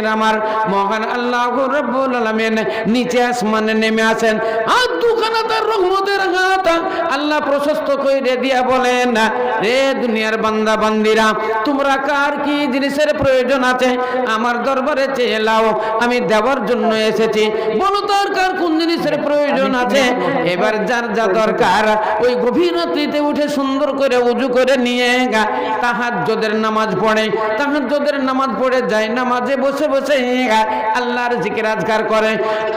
আমার মহান আল্লাহ রাব্বুল আলামিন নিচে আসমানে নেমে আসেন, আর দুখানা তার রহমতের হাত আল্লাহ প্রশস্ত করে দিয়া বলেন, রে দুনিয়ার বান্দা বান্দিরা, তোমরা কার কি জিনিসের প্রয়োজন আছে আমার দরবারে চেয়ে লাও, আমি দেওয়ার জন্য এসেছি। বলো তোর কার কোন জিনিসের প্রয়োজন আছে। এবার যার যা দরকার ওই গভীর রাত্রিতে উঠে সুন্দর করে উজু করে নিয়ে তাহাজ্জুদের নামাজ পড়ে, তাহাজ্জুদের নামাজ পড়ে যায় নামাজে বসে বসে আল্লাহর জিকির আজকার করে,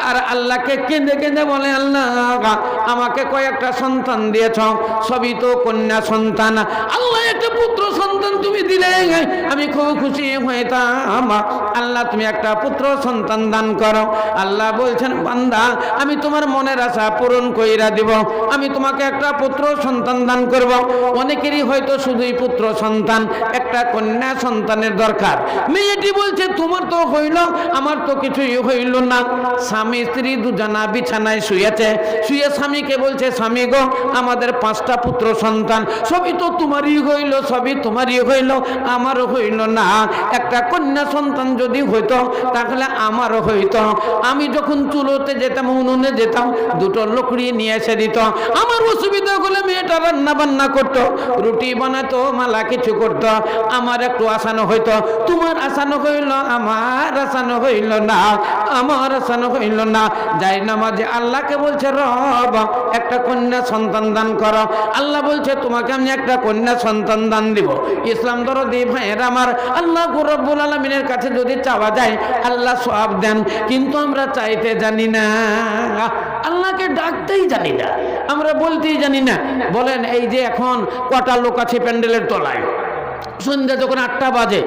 আর আল্লাহকে কেঁদে কেঁদে বলে, আল্লাহ আমাকে কয়েকটা সন্তান দিয়েছ, সবই তো কন্যা সন্তান। আল্লাহ একটা পুত্র সন্তান তুমি দিলে আমি খুব খুশি হইতাম। আল্লাহ তুমি একটা পুত্র সন্তান দান করো। আল্লাহ বলছেন, বান্দা আমি তোমার মনের আশা পূরণ কইরা দিব, আমি তোমাকে একটা পুত্র সন্তান দান করব। অনেকেরই হয়তো শুধুই পুত্র সন্তান, একটা কন্যা সন্তানের দরকার। মেয়েটি বলছে, তোমার তো হইল, আমার তো কিছুই হইল না। স্বামী স্ত্রী দুজনা বিছানায় শুয়েছে, শুয়ে স্বামীকে বলছে, স্বামী গো আমাদের 5টা পুত্র সন্তান, সবই তো তোমারই হইল, সবই তোমারই হইল, আমারও হইল না। একটা কন্যা সন্তান যদি হইতো তাহলে আমারও হইতো। আমি যখন চুলোতে যেতাম, উনুনে যেতাম, 2টো লকড়ি নিয়ে এসে দিত। আমার অসুবিধা হলে মেয়েটা রান্না বান্না করতো, রুটি বানাতো, মালা কিছু করতো, আমার একটু আসানো হইতো। তোমার আসানো হইল, আমার আসানো হইল না, আমার আসানো হইল না। যাই নামাজে আল্লাহকে বলছে, রব একটা কন্যা সন্তান দান করো। আল্লাহ বলছে, তোমাকে আমি একটা কন্যা সন্তান দান দিব। ইসলাম দরদি ভাইয়ের আমার, আল্লাহ রব্বুল আলামিনের কাছে যদি চাওয়া যায় আল্লাহ সওয়াব দেন, কিন্তু আমরা চাইতে জানি না, আল্লাহকে ডাকতেই জানি না, আমরা বলতেই জানি না। বলেন এই যে এখন কটা লোক আছে প্যান্ডেলের তলায়, সন্ধ্যা যখন 8টা বাজে,